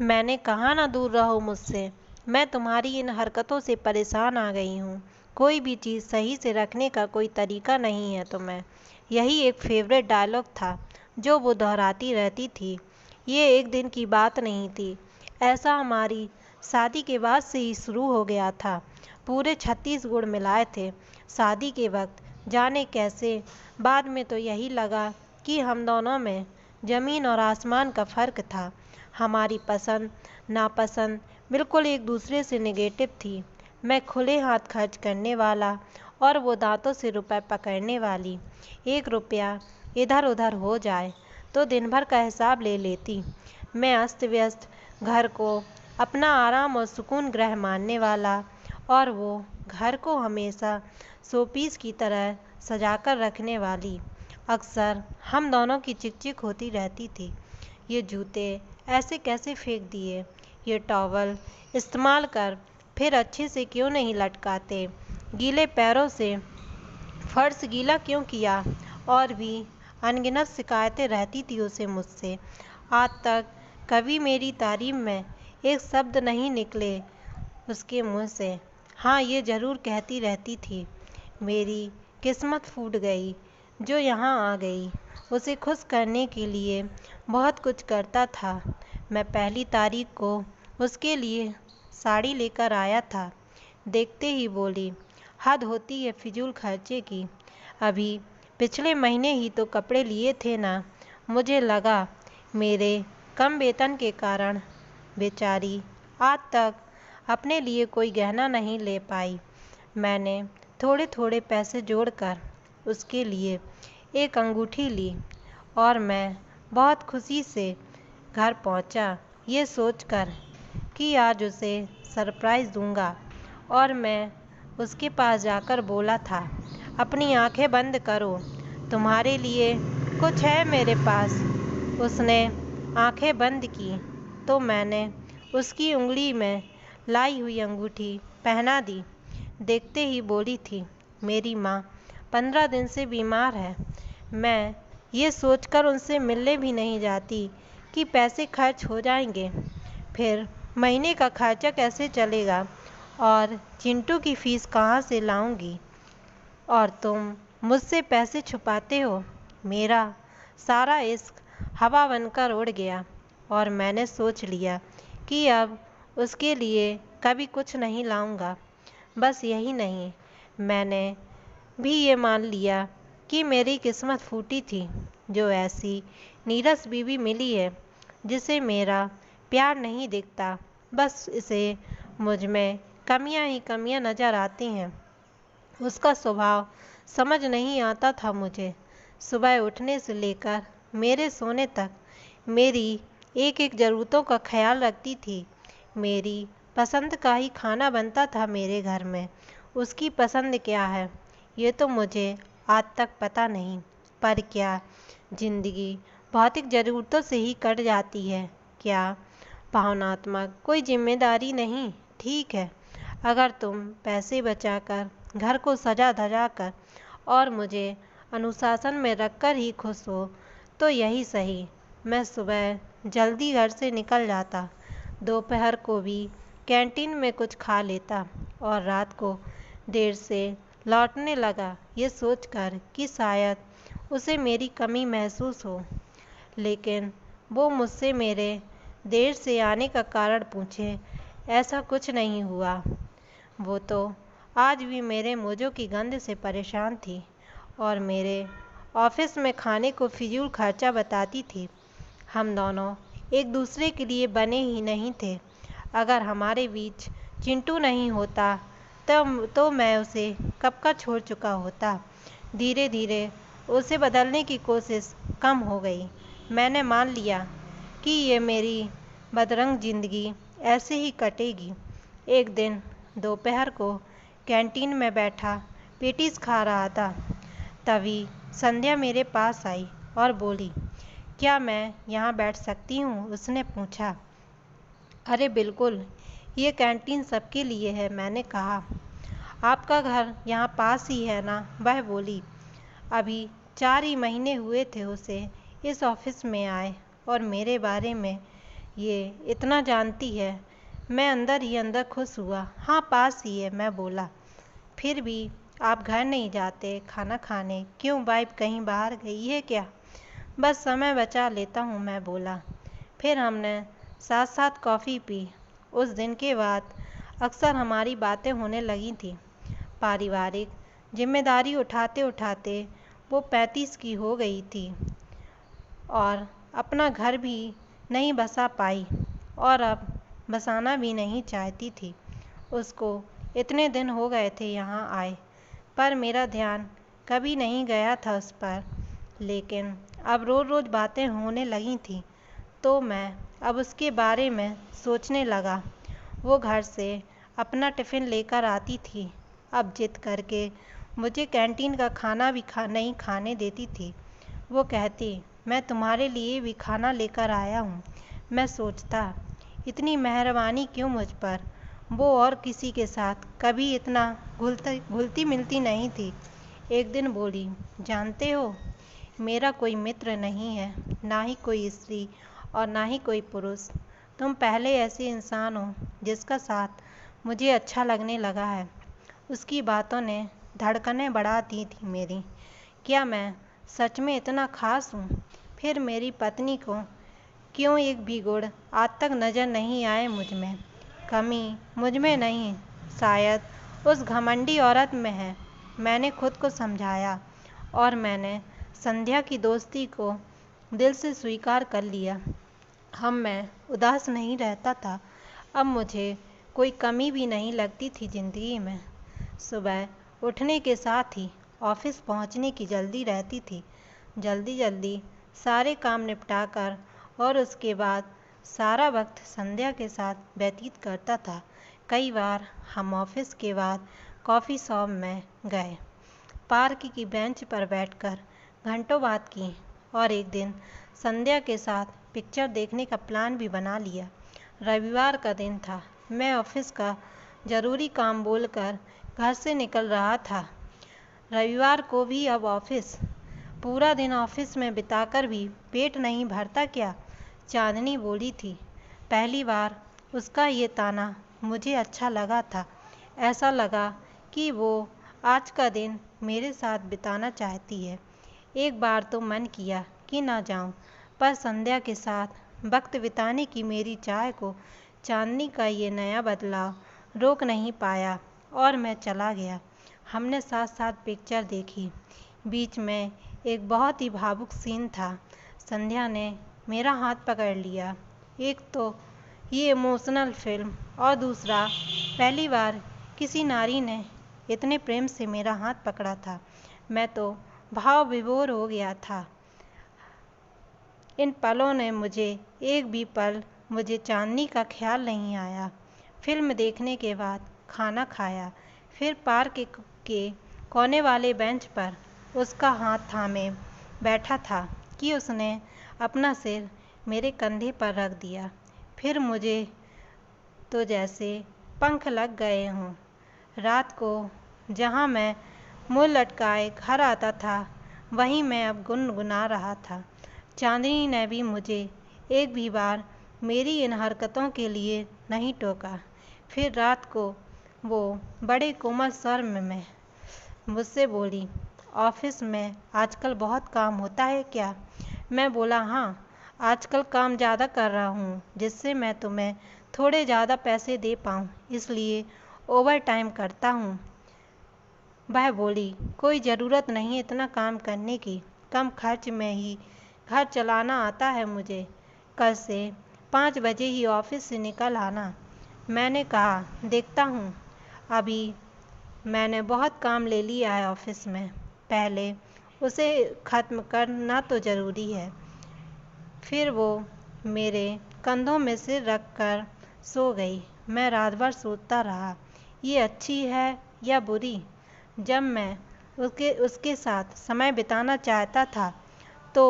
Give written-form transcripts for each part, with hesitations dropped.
मैंने कहा ना दूर रहो मुझसे। मैं तुम्हारी इन हरकतों से परेशान आ गई हूँ। कोई भी चीज़ सही से रखने का कोई तरीका नहीं है तुम्हें। यही एक फेवरेट डायलॉग था जो वो दोहराती रहती थी। ये एक दिन की बात नहीं थी। ऐसा हमारी शादी के बाद से ही शुरू हो गया था। पूरे 36 गुण मिलाए थे शादी के वक्त, जाने कैसे। बाद में तो यही लगा कि हम दोनों में ज़मीन और आसमान का फ़र्क था। हमारी पसंद नापसंद बिल्कुल एक दूसरे से नेगेटिव थी। मैं खुले हाथ खर्च करने वाला और वो दांतों से रुपए पकड़ने वाली। एक रुपया इधर उधर हो जाए तो दिन भर का हिसाब ले लेती। मैं अस्त व्यस्त घर को अपना आराम और सुकून गृह मानने वाला, और वो घर को हमेशा शोपीस की तरह सजाकर रखने वाली। अक्सर हम दोनों की चिक-चिक होती रहती थी। ये जूते ऐसे कैसे फेंक दिए? ये टॉवल इस्तेमाल कर फिर अच्छे से क्यों नहीं लटकाते? गीले पैरों से फर्श गीला क्यों किया? और भी अनगिनत शिकायतें रहती थी उसे मुझसे। आज तक कभी मेरी तारीफ में एक शब्द नहीं निकले उसके मुंह से। हाँ, ये ज़रूर कहती रहती थी, मेरी किस्मत फूट गई जो यहाँ आ गई। उसे खुश करने के लिए बहुत कुछ करता था। मैं पहली तारीख को उसके लिए साड़ी लेकर आया था। देखते ही बोली, हद होती है फिजूल खर्चे की। अभी पिछले महीने ही तो कपड़े लिए थे ना। मुझे लगा मेरे कम वेतन के कारण बेचारी आज तक अपने लिए कोई गहना नहीं ले पाई। मैंने थोड़े थोड़े पैसे जोड़कर उसके लिए एक अंगूठी ली और मैं बहुत खुशी से घर पहुंचा, ये सोचकर कि आज उसे सरप्राइज़ दूंगा। और मैं उसके पास जाकर बोला था, अपनी आंखें बंद करो, तुम्हारे लिए कुछ है मेरे पास। उसने आंखें बंद की तो मैंने उसकी उंगली में लाई हुई अंगूठी पहना दी। देखते ही बोली थी, मेरी माँ 15 दिन से बीमार है। मैं ये सोचकर उनसे मिलने भी नहीं जाती कि पैसे खर्च हो जाएंगे, फिर महीने का खर्चा कैसे चलेगा और चिंटू की फ़ीस कहाँ से लाऊंगी। और तुम मुझसे पैसे छुपाते हो। मेरा सारा इश्क हवा बनकर उड़ गया और मैंने सोच लिया कि अब उसके लिए कभी कुछ नहीं लाऊंगा। बस यही नहीं, मैंने भी ये मान लिया कि मेरी किस्मत फूटी थी, जो ऐसी नीरस बीवी मिली है जिसे मेरा प्यार नहीं दिखता, बस इसे मुझ में कमियां ही कमियां नज़र आती हैं। उसका स्वभाव समझ नहीं आता था मुझे। सुबह उठने से लेकर मेरे सोने तक मेरी एक एक ज़रूरतों का ख्याल रखती थी। मेरी पसंद का ही खाना बनता था मेरे घर में। उसकी पसंद क्या है ये तो मुझे आज तक पता नहीं। पर क्या ज़िंदगी भौतिक ज़रूरतों से ही कट जाती है क्या? भावनात्मक कोई जिम्मेदारी नहीं। ठीक है, अगर तुम पैसे बचाकर घर को सजा धजा कर और मुझे अनुशासन में रखकर ही खुश हो तो यही सही। मैं सुबह जल्दी घर से निकल जाता, दोपहर को भी कैंटीन में कुछ खा लेता और रात को देर से लौटने लगा, ये सोचकर कि शायद उसे मेरी कमी महसूस हो। लेकिन वो मुझसे मेरे देर से आने का कारण पूछे, ऐसा कुछ नहीं हुआ। वो तो आज भी मेरे मोजों की गंध से परेशान थी और मेरे ऑफिस में खाने को फिजूल खर्चा बताती थी। हम दोनों एक दूसरे के लिए बने ही नहीं थे। अगर हमारे बीच चिंटू नहीं होता तो मैं उसे कब का छोड़ चुका होता। धीरे धीरे उसे बदलने की कोशिश कम हो गई। मैंने मान लिया कि ये मेरी बदरंग ज़िंदगी ऐसे ही कटेगी। एक दिन दोपहर को कैंटीन में बैठा पेटीज खा रहा था, तभी संध्या मेरे पास आई और बोली, क्या मैं यहाँ बैठ सकती हूँ? उसने पूछा। अरे बिल्कुल, ये कैंटीन सबके लिए है, मैंने कहा। आपका घर यहाँ पास ही है ना? वह बोली। अभी 4 ही महीने हुए थे उसे इस ऑफिस में आए और मेरे बारे में ये इतना जानती है। मैं अंदर ही अंदर खुश हुआ। हाँ, पास ही है, मैं बोला। फिर भी आप घर नहीं जाते खाना खाने? क्यों, वाइफ कहीं बाहर गई है क्या? बस समय बचा लेता हूँ, मैं बोला। फिर हमने साथ साथ कॉफ़ी पी। उस दिन के बाद अक्सर हमारी बातें होने लगी थी। पारिवारिक जिम्मेदारी उठाते उठाते वो 35 की हो गई थी और अपना घर भी नहीं बसा पाई और अब बसाना भी नहीं चाहती थी। उसको इतने दिन हो गए थे यहाँ आए, पर मेरा ध्यान कभी नहीं गया था उस पर। लेकिन अब रोज़ रोज़ बातें होने लगी थी तो मैं अब उसके बारे में सोचने लगा। वो घर से अपना टिफ़िन लेकर आती थी। अब जिद करके मुझे कैंटीन का खाना भी नहीं खाने देती थी। वो कहती, मैं तुम्हारे लिए भी खाना लेकर आया हूँ। मैं सोचता, इतनी मेहरबानी क्यों मुझ पर? वो और किसी के साथ कभी इतना घुलती मिलती नहीं थी। एक दिन बोली, जानते हो, मेरा कोई मित्र नहीं है, ना ही कोई स्त्री और ना ही कोई पुरुष। तुम पहले ऐसे इंसान हो जिसका साथ मुझे अच्छा लगने लगा है। उसकी बातों ने धड़कनें बढ़ा दी थी मेरी। क्या मैं सच में इतना खास हूँ? फिर मेरी पत्नी को क्यों एक भी गुण आज तक नज़र नहीं आए मुझ में? कमी मुझ में नहीं, शायद उस घमंडी औरत में है। मैंने खुद को समझाया और मैंने संध्या की दोस्ती को दिल से स्वीकार कर लिया। मैं उदास नहीं रहता था। अब मुझे कोई कमी भी नहीं लगती थी ज़िंदगी में। सुबह उठने के साथ ही ऑफिस पहुंचने की जल्दी रहती थी। जल्दी जल्दी सारे काम निपटाकर और उसके बाद सारा वक्त संध्या के साथ व्यतीत करता था। कई बार हम ऑफिस के बाद कॉफ़ी शॉप में गए, पार्क की बेंच पर बैठकर घंटों बात की और एक दिन संध्या के साथ पिक्चर देखने का प्लान भी बना लिया। रविवार का दिन था। मैं ऑफिस का ज़रूरी काम बोलकर घर से निकल रहा था। रविवार को भी अब ऑफिस, पूरा दिन ऑफिस में बिताकर भी पेट नहीं भरता क्या? चांदनी बोली थी। पहली बार उसका ये ताना मुझे अच्छा लगा था। ऐसा लगा कि वो आज का दिन मेरे साथ बिताना चाहती है। एक बार तो मन किया कि ना जाऊं, पर संध्या के साथ वक्त बिताने की मेरी चाह को चांदनी का ये नया बदलाव रोक नहीं पाया और मैं चला गया। हमने साथ साथ पिक्चर देखी। बीच में एक बहुत ही भावुक सीन था। संध्या ने मेरा हाथ पकड़ लिया। एक तो ये इमोशनल फिल्म और दूसरा पहली बार किसी नारी ने इतने प्रेम से मेरा हाथ पकड़ा था। मैं तो भाव विभोर हो गया था। इन पलों ने एक भी पल मुझे चांदनी का ख्याल नहीं आया। फिल्म देखने के बाद खाना खाया, फिर पार्क के कोने वाले बेंच पर उसका हाथ थामे बैठा था कि उसने अपना सिर मेरे कंधे पर रख दिया। फिर मुझे तो जैसे पंख लग गए हों। रात को जहाँ मैं मुँह लटकाए घर आता था, वहीं मैं अब गुनगुना रहा था। चांदनी ने भी मुझे एक भी बार मेरी इन हरकतों के लिए नहीं टोका। फिर रात को वो बड़े कोमल स्वर में मुझसे बोली, ऑफिस में आजकल बहुत काम होता है क्या? मैं बोला, हाँ, आजकल काम ज़्यादा कर रहा हूँ जिससे मैं तुम्हें थोड़े ज़्यादा पैसे दे पाऊँ, इसलिए ओवर टाइम करता हूँ। वह बोली, कोई ज़रूरत नहीं इतना काम करने की, कम खर्च में ही घर चलाना आता है मुझे। कल से 5 बजे ही ऑफिस से निकल आना। मैंने कहा, देखता हूँ। अभी मैंने बहुत काम ले लिया है ऑफिस में, पहले उसे ख़त्म करना तो ज़रूरी है। फिर वो मेरे कंधों में सिर रख कर सो गई। मैं रात भर सोचता रहा, ये अच्छी है या बुरी? जब मैं उसके साथ समय बिताना चाहता था तो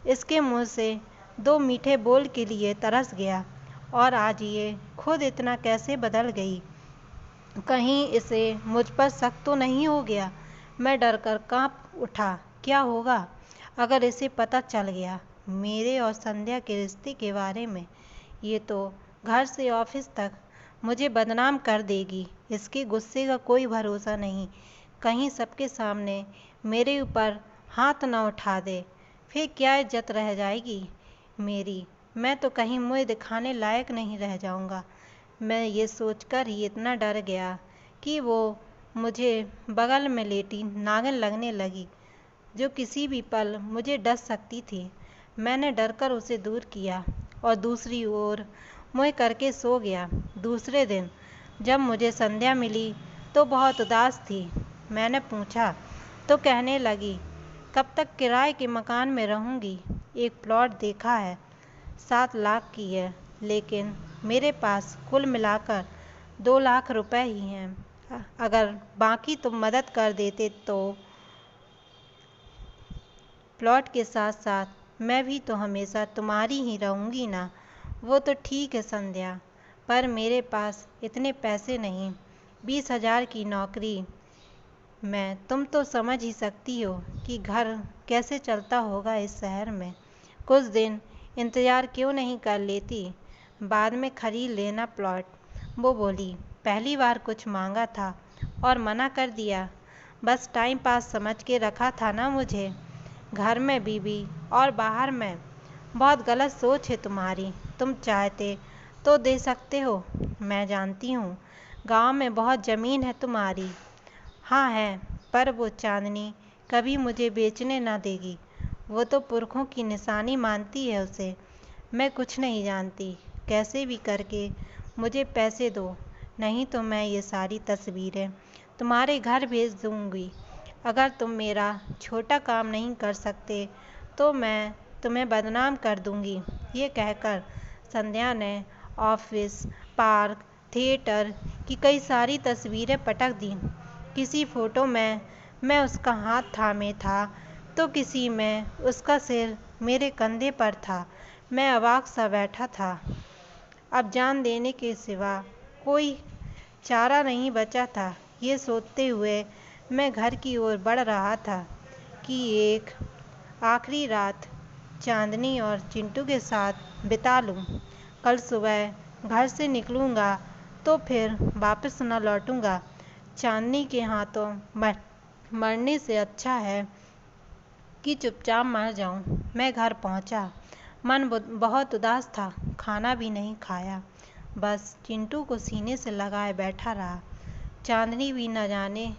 इसके मुंह से 2 मीठे बोल के लिए तरस गया और आज ये खुद इतना कैसे बदल गई? कहीं इसे मुझ पर शक तो नहीं हो गया? मैं डर कर काँप उठा। क्या होगा अगर इसे पता चल गया मेरे और संध्या के रिश्ते के बारे में? ये तो घर से ऑफिस तक मुझे बदनाम कर देगी। इसके गुस्से का कोई भरोसा नहीं, कहीं सबके सामने मेरे ऊपर हाथ न उठा दे, फिर क्या इज्जत रह जाएगी मेरी। मैं तो कहीं मुँह दिखाने लायक नहीं रह जाऊंगा। मैं ये सोचकर ही इतना डर गया कि वो मुझे बगल में लेटी नागिन लगने लगी, जो किसी भी पल मुझे डस सकती थी। मैंने डरकर उसे दूर किया और दूसरी ओर मुँह करके सो गया। दूसरे दिन जब मुझे संध्या मिली तो बहुत उदास थी। मैंने पूछा तो कहने लगी, कब तक किराए के मकान में रहूंगी। एक प्लॉट देखा है, 7 लाख की है, लेकिन मेरे पास कुल मिलाकर 2 लाख रुपए ही हैं। अगर बाकी तुम मदद कर देते तो। प्लॉट के साथ साथ मैं भी तो हमेशा तुम्हारी ही रहूंगी ना। वो तो ठीक है संध्या, पर मेरे पास इतने पैसे नहीं। 20,000 की नौकरी में तुम तो समझ ही सकती हो कि घर कैसे चलता होगा इस शहर में। कुछ दिन इंतज़ार क्यों नहीं कर लेती, बाद में खरीद लेना प्लॉट। वो बोली, पहली बार कुछ मांगा था और मना कर दिया। बस टाइम पास समझ के रखा था ना मुझे। घर में बीवी और बाहर में बहुत गलत सोच है तुम्हारी। तुम चाहते तो दे सकते हो, मैं जानती हूँ। गांव में बहुत ज़मीन है तुम्हारी। हाँ है, पर वो चांदनी कभी मुझे बेचने ना देगी। वो तो पुरखों की निशानी मानती है उसे। मैं कुछ नहीं जानती। कैसे भी करके मुझे पैसे दो, नहीं तो मैं ये सारी तस्वीरें तुम्हारे घर भेज दूंगी। अगर तुम मेरा छोटा काम नहीं कर सकते तो मैं तुम्हें बदनाम कर दूंगी। ये कहकर संध्या ने ऑफिस, पार्क, थिएटर की कई सारी तस्वीरें पटक दी। किसी फोटो में मैं उसका हाथ थामे था तो किसी में उसका सिर मेरे कंधे पर था। मैं अवाक सा बैठा था। अब जान देने के सिवा कोई चारा नहीं बचा था। ये सोचते हुए मैं घर की ओर बढ़ रहा था कि एक आखिरी रात चांदनी और चिंटू के साथ बिता लूं। कल सुबह घर से निकलूंगा तो फिर वापस न लौटूंगा। चांदनी के हाथों मरने से अच्छा है कि चुपचाप मर जाऊं। मैं घर पहुंचा, मन बहुत उदास था। खाना भी नहीं खाया, बस चिंटू को सीने से लगाए बैठा रहा। चांदनी भी न जाने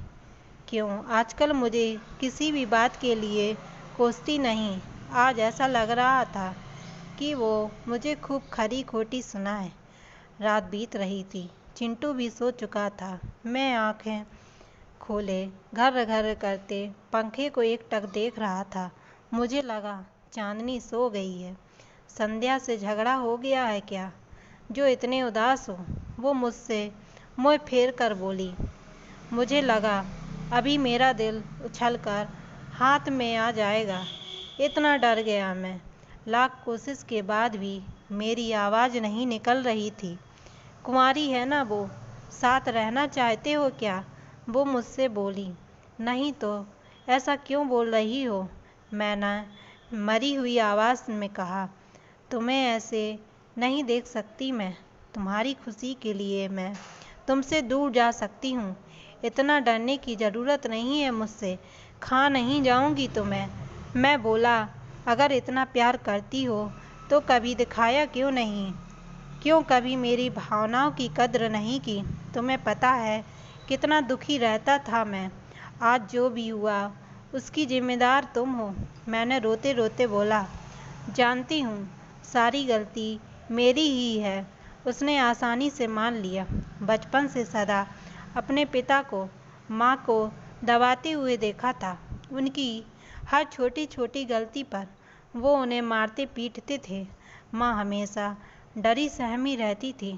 क्यों आजकल मुझे किसी भी बात के लिए कोसती नहीं। आज ऐसा लग रहा था कि वो मुझे खूब खरी खोटी सुनाए। रात बीत रही थी, चिंटू भी सो चुका था। मैं आंखें खोले घर घर करते पंखे को एकटक देख रहा था। मुझे लगा चांदनी सो गई है। संध्या से झगड़ा हो गया है क्या, जो इतने उदास हो। वो मुझसे मुँह फेर कर बोली। मुझे लगा अभी मेरा दिल उछलकर हाथ में आ जाएगा। इतना डर गया मैं। लाख कोशिश के बाद भी मेरी आवाज़ नहीं निकल रही थी। कुंवारी है ना वो, साथ रहना चाहते हो क्या, वो मुझसे बोली। नहीं तो ऐसा क्यों बोल रही हो, मैंने मरी हुई आवाज़ में कहा। तुम्हें ऐसे नहीं देख सकती मैं। तुम्हारी खुशी के लिए मैं तुमसे दूर जा सकती हूँ। इतना डरने की ज़रूरत नहीं है मुझसे। खा नहीं जाऊँगी तुम्हें। मैं बोला, अगर इतना प्यार करती हो तो कभी दिखाया क्यों नहीं। क्यों कभी मेरी भावनाओं की कद्र नहीं की। तुम्हें पता है कितना दुखी रहता था मैं। आज जो भी हुआ उसकी जिम्मेदार तुम हो। मैंने रोते रोते बोला, जानती हूँ सारी गलती मेरी ही है। उसने आसानी से मान लिया। बचपन से सदा अपने पिता को, माँ को दबाते हुए देखा था। उनकी हर छोटी छोटी गलती पर वो उन्हें मारते पीटते थे। माँ हमेशा डरी सहमी रहती थी।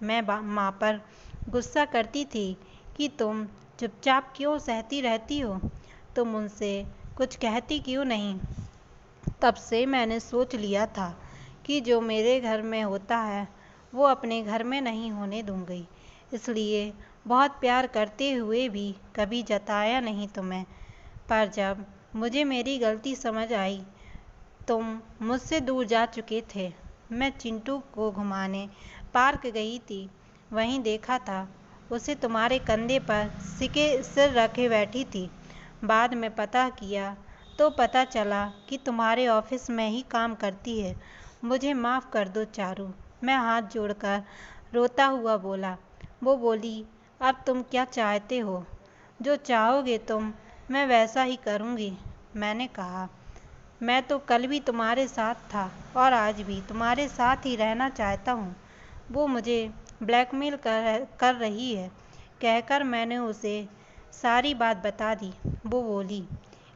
मैं माँ पर गुस्सा करती थी कि तुम चुपचाप क्यों सहती रहती हो, तुम उनसे कुछ कहती क्यों नहीं। तब से मैंने सोच लिया था कि जो मेरे घर में होता है वो अपने घर में नहीं होने दूंगी। इसलिए बहुत प्यार करते हुए भी कभी जताया नहीं तुम्हें। पर जब मुझे मेरी गलती समझ आई, तुम मुझसे दूर जा चुके थे। मैं चिंटू को घुमाने पार्क गई थी, वहीं देखा था उसे तुम्हारे कंधे पर सिर रखे बैठी थी। बाद में पता किया तो पता चला कि तुम्हारे ऑफिस में ही काम करती है। मुझे माफ़ कर दो चारू, मैं हाथ जोड़कर रोता हुआ बोला। वो बोली, अब तुम क्या चाहते हो? जो चाहोगे तुम, मैं वैसा ही करूँगी। मैंने कहा, मैं तो कल भी तुम्हारे साथ था और आज भी तुम्हारे साथ ही रहना चाहता हूँ। वो मुझे ब्लैकमेल कर रही है, कहकर मैंने उसे सारी बात बता दी। वो बोली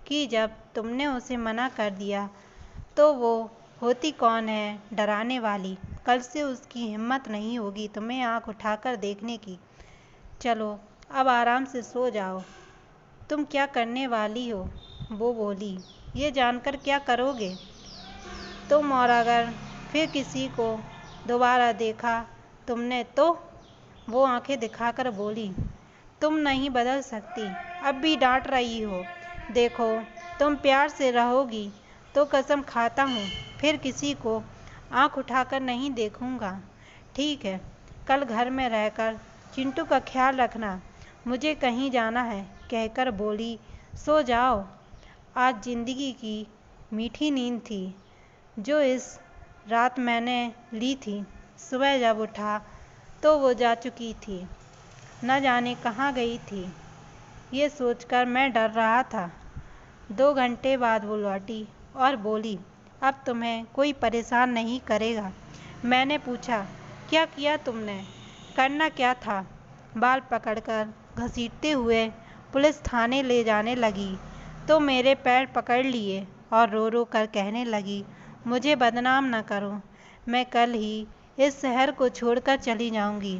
कि जब तुमने उसे मना कर दिया तो वो होती कौन है डराने वाली। कल से उसकी हिम्मत नहीं होगी तुम्हें आंख उठाकर देखने की। चलो अब आराम से सो जाओ। तुम क्या करने वाली हो? वो बोली, ये जानकर क्या करोगे तुम, और अगर फिर किसी को दोबारा देखा तुमने तो? वो आंखें दिखाकर बोली, तुम नहीं बदल सकती, अब भी डांट रही हो। देखो तुम प्यार से रहोगी तो कसम खाता हूँ फिर किसी को आंख उठाकर नहीं देखूँगा। ठीक है, कल घर में रहकर चिंटू का ख्याल रखना, मुझे कहीं जाना है, कहकर बोली, सो जाओ। आज जिंदगी की मीठी नींद थी जो इस रात मैंने ली थी। सुबह जब उठा तो वो जा चुकी थी, न जाने कहाँ गई थी। ये सोचकर मैं डर रहा था। 2 घंटे बाद वो लौटी और बोली, अब तुम्हें कोई परेशान नहीं करेगा। मैंने पूछा, क्या किया तुमने? करना क्या था? बाल पकड़कर घसीटते हुए पुलिस थाने ले जाने लगी तो मेरे पैर पकड़ लिए और रो रो कर कहने लगी, मुझे बदनाम न करो, मैं कल ही इस शहर को छोड़कर चली जाऊंगी।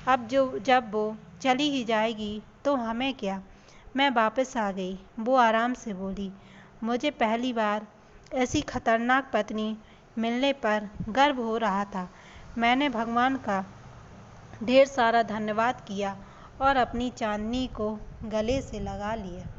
अब जब वो चली ही जाएगी तो हमें क्या। मैं वापस आ गई। वो आराम से बोली, मुझे पहली बार ऐसी खतरनाक पत्नी मिलने पर गर्व हो रहा था। मैंने भगवान का ढेर सारा धन्यवाद किया और अपनी चांदनी को गले से लगा लिया।